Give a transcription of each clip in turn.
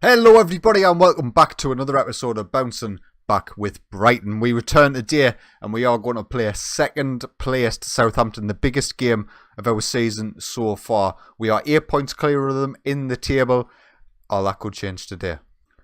Hello everybody and welcome back to another episode of Bouncing Back with Brighton. We return today and we are going to play second placed Southampton, the biggest game of our season so far. We are 8 points clear of them in the table. Oh, that could change today.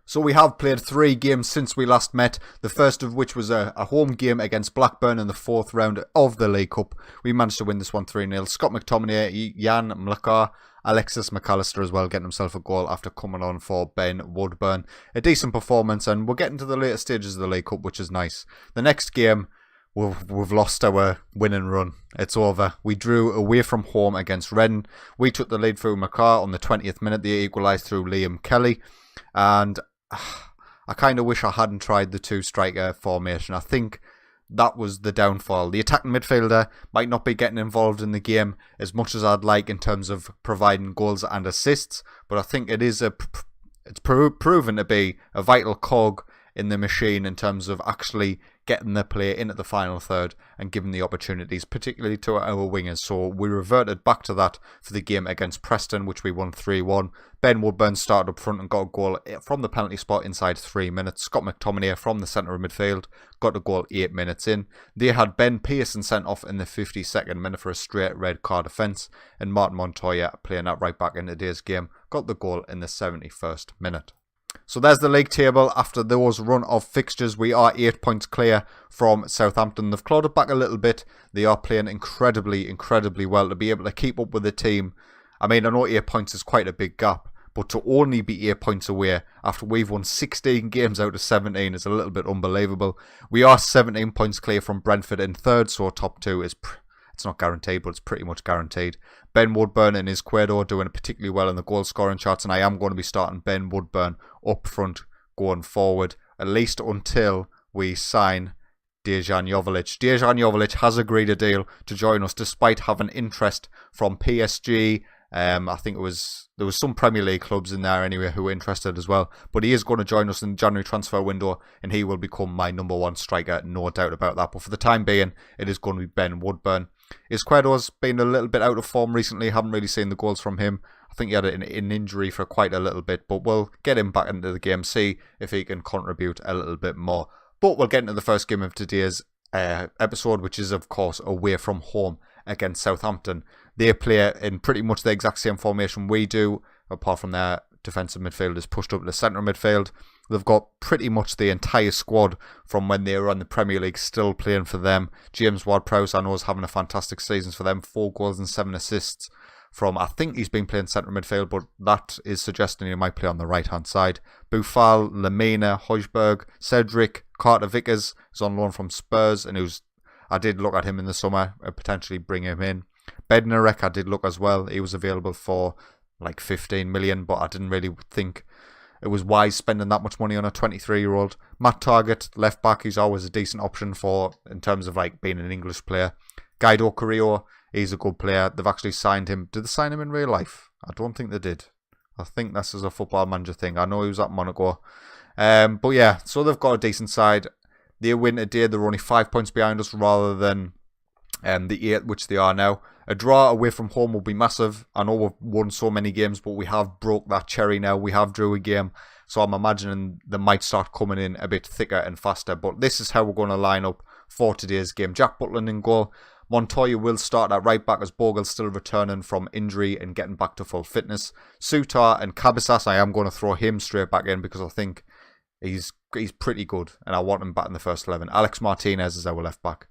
So we have played 3 games since we last met, the first of which was a home game against Blackburn in the 4th round of the League Cup. We managed to win this one 3-0. Scott McTominay, Jan Mlakar, Alexis McAllister as well, getting himself a goal after coming on for Ben Woodburn. A decent performance, and we're getting to the later stages of the League Cup, which is nice. The next game, we've lost our winning run. It's over. We drew away from home against Reading. We took the lead through McCarr on the 20th minute. They equalised through Liam Kelly. And I kind of wish I hadn't tried the 2-striker formation. I think that was the downfall. The attacking midfielder might not be getting involved in the game as much as I'd like in terms of providing goals and assists, but I think it's proven to be a vital cog in the machine in terms of actually getting the player into the final third and giving the opportunities, particularly to our wingers. So we reverted back to that for the game against Preston, which we won 3-1. Ben Woodburn started up front and got a goal from the penalty spot inside 3 minutes. Scott McTominay from the centre of midfield got a goal 8 minutes in. They had Ben Pearson sent off in the 52nd minute for a straight red card offence, and Martin Montoya, playing at right back in today's game, got the goal in the 71st minute. So there's the league table. After those run of fixtures, we are 8 points clear from Southampton. They've clawed it back a little bit. They are playing incredibly well to be able to keep up with the team. I mean, I know 8 points is quite a big gap, but to only be 8 points away after we've won 16 games out of 17 is a little bit unbelievable. We are 17 points clear from Brentford in third, so top 2 is it's not guaranteed, but it's pretty much guaranteed. Ben Woodburn and his Quedo doing particularly well in the goal scoring charts, and I am going to be starting Ben Woodburn up front going forward, at least until we sign Dejan Joveljic. Dejan Joveljic has agreed a deal to join us despite having interest from PSG. I think there was some Premier League clubs in there anyway who were interested as well. But he is going to join us in the January transfer window, and he will become my number 1 striker, no doubt about that. But for the time being, it is going to be Ben Woodburn. Izquierdo's been a little bit out of form recently. Haven't really seen the goals from him. I think he had an injury for quite a little bit, but we'll get him back into the game, see if he can contribute a little bit more. But we'll get into the first game of today's episode, which is, of course, away from home against Southampton. They play in pretty much the exact same formation we do, apart from their defensive midfielders pushed up to the centre midfield. They've got pretty much the entire squad from when they were in the Premier League still playing for them. James Ward-Prowse, I know, is having a fantastic season for them. 4 goals and 7 assists from, I think he's been playing centre midfield, but that is suggesting he might play on the right-hand side. Boufal, Lemina, Højbjerg, Cedric, Carter-Vickers is on loan from Spurs, and I did look at him in the summer, potentially bring him in. Bednarek, I did look as well. He was available for like 15 million, but I didn't really think it was wise spending that much money on a 23-year-old. Matt Targett, left back, he's always a decent option for in terms of like being an English player. Guido Carrillo, he's a good player. They've actually signed him. Did they sign him in real life? I don't think they did. I think this is a Football Manager thing. I know he was at Monaco. But yeah, so they've got a decent side. They win today. They're only 5 points behind us rather than the 8, which they are now. A draw away from home will be massive. I know we've won so many games, but we have broke that cherry now. We have drew a game. So I'm imagining they might start coming in a bit thicker and faster. But this is how we're going to line up for today's game. Jack Butland in goal. Montoya will start at right back as Bogle's still returning from injury and getting back to full fitness. Sutar and Cabezas, I am going to throw him straight back in because I think he's pretty good and I want him back in the first 11. Alex Martinez is our left back.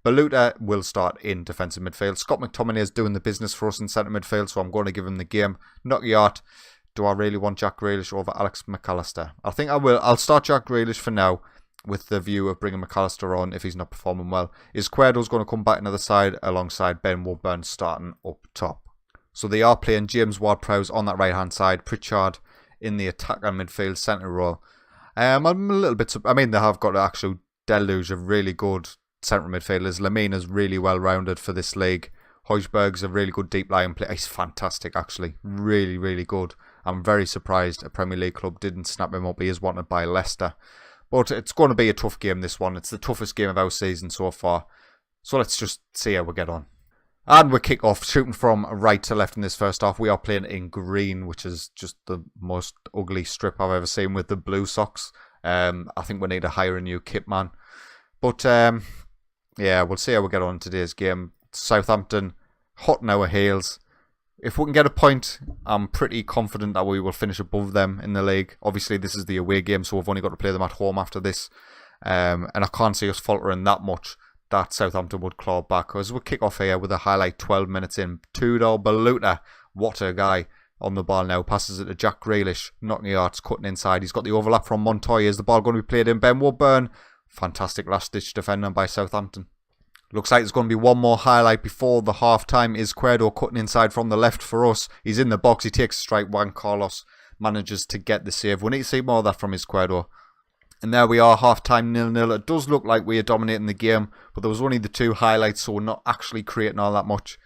Baluta will start in defensive midfield. Scott McTominay is doing the business for us in centre midfield, so I'm going to give him the game. Knockyard. Do I really want Jack Grealish over Alex McAllister? I think I will. I'll start Jack Grealish for now with the view of bringing McAllister on if he's not performing well. Izquierdo's going to come back into the side alongside Ben Woodburn starting up top. So they are playing James Ward-Prowse on that right-hand side. Pritchard in the attack and midfield centre role. I'm a little bit... I mean, they have got an actual deluge of really good centre midfielders. Lemina's really well rounded for this league. Højbjerg's a really good deep lying player. He's fantastic, actually. Really good. I'm very surprised a Premier League club didn't snap him up. He is wanted by Leicester. But it's going to be a tough game, this one. It's the toughest game of our season so far. So let's just see how we get on. And we kick off shooting from right to left in this first half. We are playing in green, which is just the most ugly strip I've ever seen with the blue socks. I think we need to hire a new kit man. But yeah, we'll see how we get on in today's game. Southampton, hot in our heels. If we can get a point, I'm pretty confident that we will finish above them in the league. Obviously, this is the away game, so we've only got to play them at home after this. And I can't see us faltering that much that Southampton would claw back. As we kick off here with a highlight 12 minutes in. Tudor Baluta, what a guy on the ball now. Passes it to Jack Grealish. Knocking yards, cutting inside. He's got the overlap from Montoya. Is the ball going to be played in? Ben Woodburn. Fantastic last-ditch defending by Southampton. Looks like there's going to be one more highlight before the half-time. Is Cuerdo cutting inside from the left for us. He's in the box. He takes a strike. Juan Carlos manages to get the save. We need to see more of that from Cuerdo. And there we are, half-time 0-0. It does look like we are dominating the game, but there was only the 2 highlights, so we're not actually creating all that much.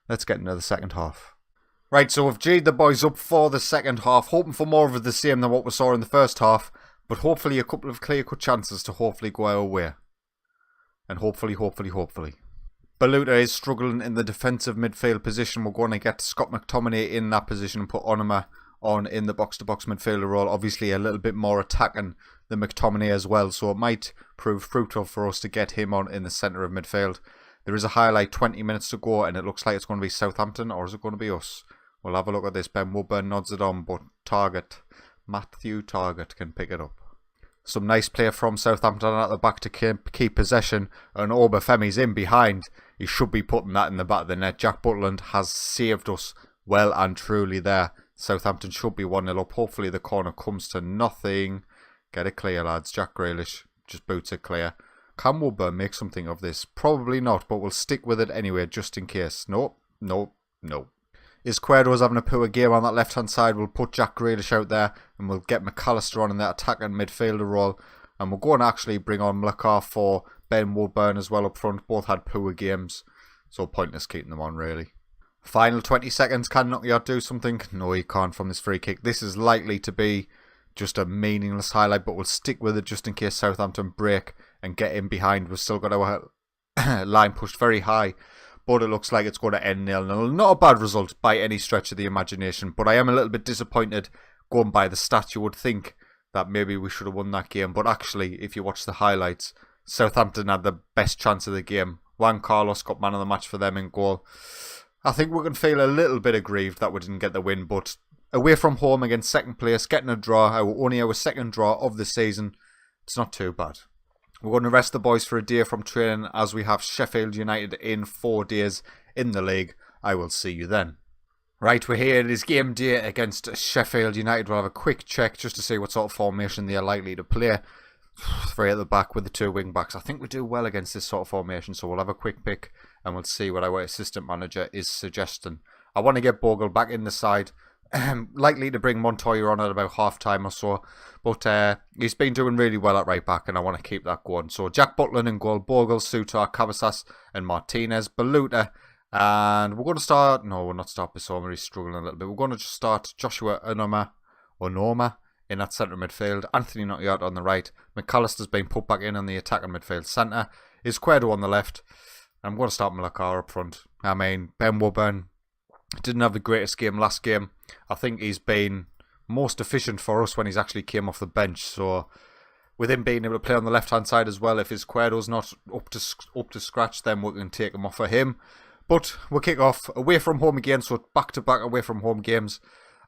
Let's get into the second half. Right, so we've G'd the boys up for the second half, hoping for more of the same than what we saw in the first half, but hopefully a couple of clear-cut chances to hopefully go our way. And hopefully. Baluta is struggling in the defensive midfield position. We're going to get Scott McTominay in that position and put Onuma on in the box-to-box midfielder role. Obviously a little bit more attacking than McTominay as well, so it might prove fruitful for us to get him on in the centre of midfield. There is a highlight, 20 minutes to go, and it looks like it's going to be Southampton, or is it going to be us? We'll have a look at this. Ben Woodburn nods it on, but Matthew Target can pick it up. Some nice play from Southampton at the back to keep possession, and Obafemi's in behind. He should be putting that in the back of the net. Jack Butland has saved us well and truly there. Southampton should be 1-0 up. Hopefully the corner comes to nothing. Get it clear, lads. Jack Grealish just boots it clear. Can Woodburn make something of this? Probably not, but we'll stick with it anyway, just in case. No. Is Cuerdo's having a poor game on that left-hand side. We'll put Jack Grealish out there, and we'll get McAllister on in that attacking midfielder role. And we're going to actually bring on Mlakar for Ben Woodburn as well up front. Both had poor games, so pointless keeping them on, really. Final 20 seconds. Can Knockyard do something? No, he can't from this free kick. This is likely to be just a meaningless highlight, but we'll stick with it just in case Southampton break and get in behind. We've still got our line pushed very high, but it looks like it's going to end 0-0. Not a bad result by any stretch of the imagination, but I am a little bit disappointed going by the stats. You would think that maybe we should have won that game, but actually, if you watch the highlights, Southampton had the best chance of the game. Juan Carlos got man of the match for them in goal. I think we can feel a little bit aggrieved that we didn't get the win, but away from home against second place, getting a draw, only our second draw of the season, it's not too bad. We're going to rest the boys for a day from training as we have Sheffield United in 4 days in the league. I will see you then. Right, we're here. It is game day against Sheffield United. We'll have a quick check just to see what sort of formation they are likely to play. 3 at the back with the 2 wing backs. I think we do well against this sort of formation, so we'll have a quick pick and we'll see what our assistant manager is suggesting. I want to get Bogle back in the side. Likely to bring Montoya on at about half time or so, but he's been doing really well at right back and I want to keep that going. So Jack Butland in goal, Bogle, Sutar, Cavasas and Martinez, Baluta, and we're going to start, no, we'll not start Bissouma, he's struggling a little bit. We're going to just start Joshua Onoma in that centre midfield, Anthony Knockyard on the right, McAllister's been put back in on the attacking midfield centre, is Cuerdo on the left. I'm going to start Mlakar up front. I mean, Ben Woodburn didn't have the greatest game last game. I think he's been most efficient for us when he's actually came off the bench. So with him being able to play on the left-hand side as well, if his Cuerdo's not up to scratch, then we can take him off for him. But we'll kick off away from home again, so back-to-back away from home games.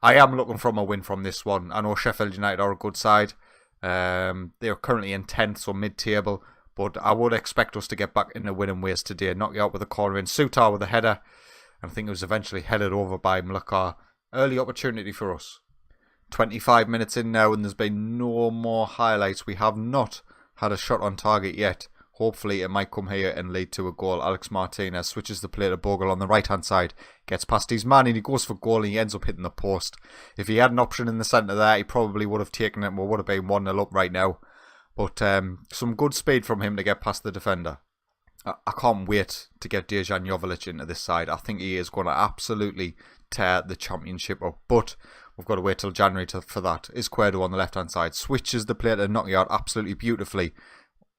I am looking for a win from this one. I know Sheffield United are a good side. They are currently in 10th, so mid-table. But I would expect us to get back in the winning ways today. Knock you out with a corner in. Sutar with a header. And I think it was eventually headed over by Mlakar. Early opportunity for us. 25 minutes in now and there's been no more highlights. We have not had a shot on target yet. Hopefully it might come here and lead to a goal. Alex Martinez switches the play to Bogle on the right hand side. Gets past his man and he goes for goal and he ends up hitting the post. If he had an option in the centre there, he probably would have taken it and we would have been 1-0 up right now. But some good speed from him to get past the defender. I can't wait to get Dejan Joveljic into this side. I think he is going to absolutely tear the championship up. But we've got to wait till January for that. Is Cuerdo on the left-hand side. Switches the play to Knockyard absolutely beautifully.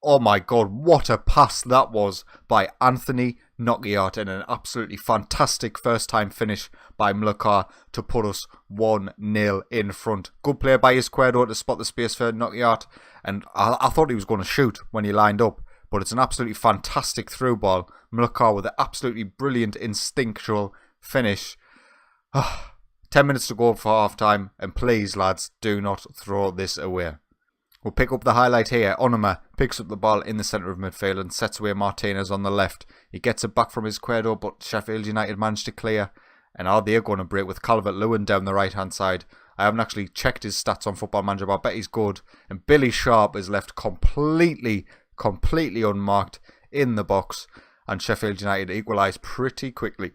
Oh my god, what a pass that was by Anthony Knockout, and an absolutely fantastic first time finish by Mlakar to put us 1-0 in front. Good play by Izquierdo to spot the space for Knockout, and I thought he was going to shoot when he lined up, but it's an absolutely fantastic through ball. Mlakar with an absolutely brilliant instinctual finish. 10 minutes to go for half time, and please lads, do not throw this away. We'll pick up the highlight here. Onuma picks up the ball in the centre of midfield and sets away Martinez on the left. He gets it back from Izquierdo, but Sheffield United managed to clear. And are they going to break with Calvert-Lewin down the right hand side? I haven't actually checked his stats on Football Manager, but I bet he's good. And Billy Sharp is left completely unmarked in the box. And Sheffield United equalise pretty quickly.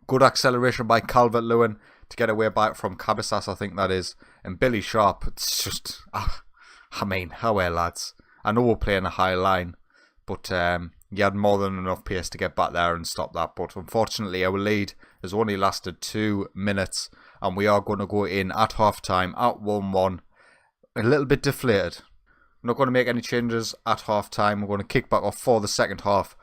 Good acceleration by Calvert-Lewin to get away back from Cabezas, I think that is. And Billy Sharp, it's just... I mean, how well, lads. I know we're playing a high line, but you had more than enough pace to get back there and stop that. But unfortunately, our lead has only lasted 2 minutes, and we are going to go in at half-time at 1-1. A little bit deflated. We're not going to make any changes at half-time. We're going to kick back off for the second half.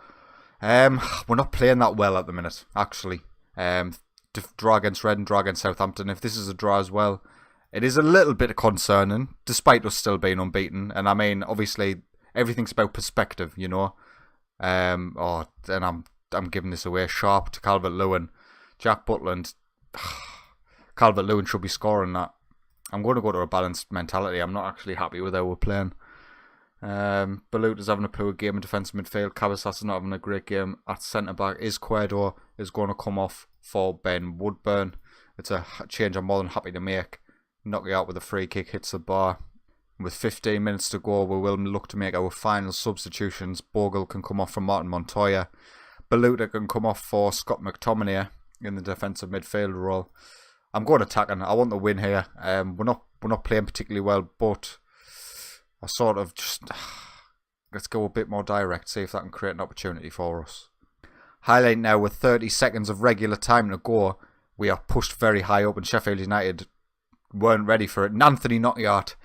We're not playing that well at the minute, actually. Draw against Reading, draw against Southampton. If this is a draw as well, it is a little bit concerning, despite us still being unbeaten. And I mean, obviously, everything's about perspective, you know. And I'm giving this away. Sharp to Calvert-Lewin. Jack Butland. Calvert-Lewin should be scoring that. I'm going to go to a balanced mentality. I'm not actually happy with how we're playing. Balut is having a poor game in defensive midfield. Cabezas is not having a great game at centre-back. Izquierdo is going to come off for Ben Woodburn. It's a change I'm more than happy to make. Knock it out with a free kick, hits the bar. With 15 minutes to go, we will look to make our final substitutions. Bogle can come off for Martin Montoya. Baluta can come off for Scott McTominay in the defensive midfield role. I'm going attacking. I want the win here. We're not playing particularly well, but I sort of just let's go a bit more direct. See if that can create an opportunity for us. Highlight now with 30 seconds of regular time to go. We are pushed very high up, and Sheffield United weren't ready for it. And Anthony Knockout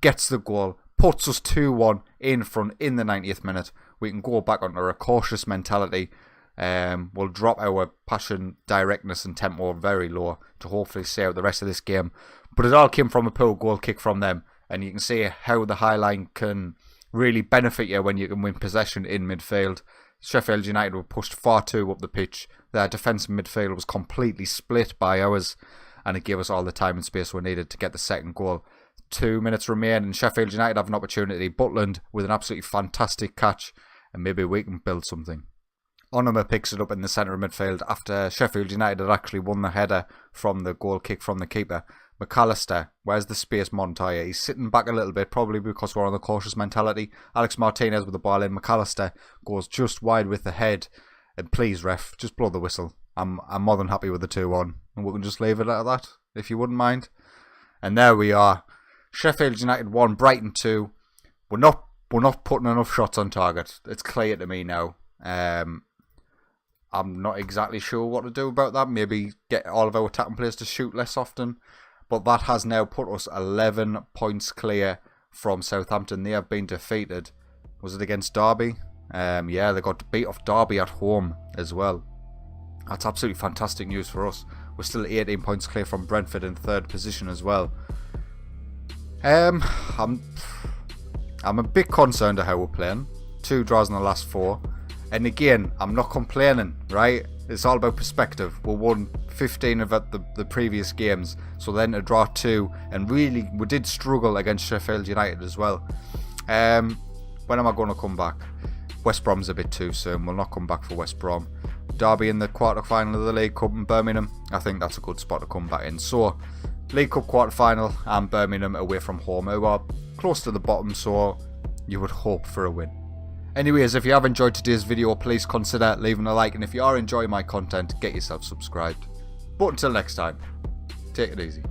gets the goal, puts us 2-1 in front in the 90th minute. We can go back onto a cautious mentality. We'll drop our passion, directness and tempo very low to hopefully see out the rest of this game. But it all came from a poor goal kick from them. And you can see how the high line can really benefit you when you can win possession in midfield. Sheffield United were pushed far too up the pitch. Their defensive midfield was completely split by ours, and it gave us all the time and space we needed to get the second goal. 2 minutes remain, and Sheffield United have an opportunity. Butland with an absolutely fantastic catch, and maybe we can build something. Onuma picks it up in the centre of midfield after Sheffield United had actually won the header from the goal kick from the keeper. McAllister, where's the space Montoya? He's sitting back a little bit, probably because we're on the cautious mentality. Alex Martinez with the ball in. McAllister goes just wide with the head. And please, ref, just blow the whistle. I'm more than happy with the 2-1. And we can just leave it at that, if you wouldn't mind. And there we are. Sheffield United 1, Brighton 2. We're not putting enough shots on target. It's clear to me now. I'm not exactly sure what to do about that. Maybe get all of our attacking players to shoot less often. But that has now put us 11 points clear from Southampton. They have been defeated. Was it against Derby? Yeah, they got beat off Derby at home as well. That's absolutely fantastic news for us. We're still 18 points clear from Brentford in third position as well. I'm a bit concerned at how we're playing. 2 draws in the last 4. And again, I'm not complaining, right? It's all about perspective. We won 15 of the previous games. So then to draw 2. And really, we did struggle against Sheffield United as well. When am I going to come back? West Brom's a bit too soon. We'll not come back for West Brom. Derby in the quarter-final of the League Cup in Birmingham. I think that's a good spot to come back in. So, League Cup quarter-final and Birmingham away from home. We are close to the bottom, so you would hope for a win. Anyways, if you have enjoyed today's video, please consider leaving a like. And if you are enjoying my content, get yourself subscribed. But until next time, take it easy.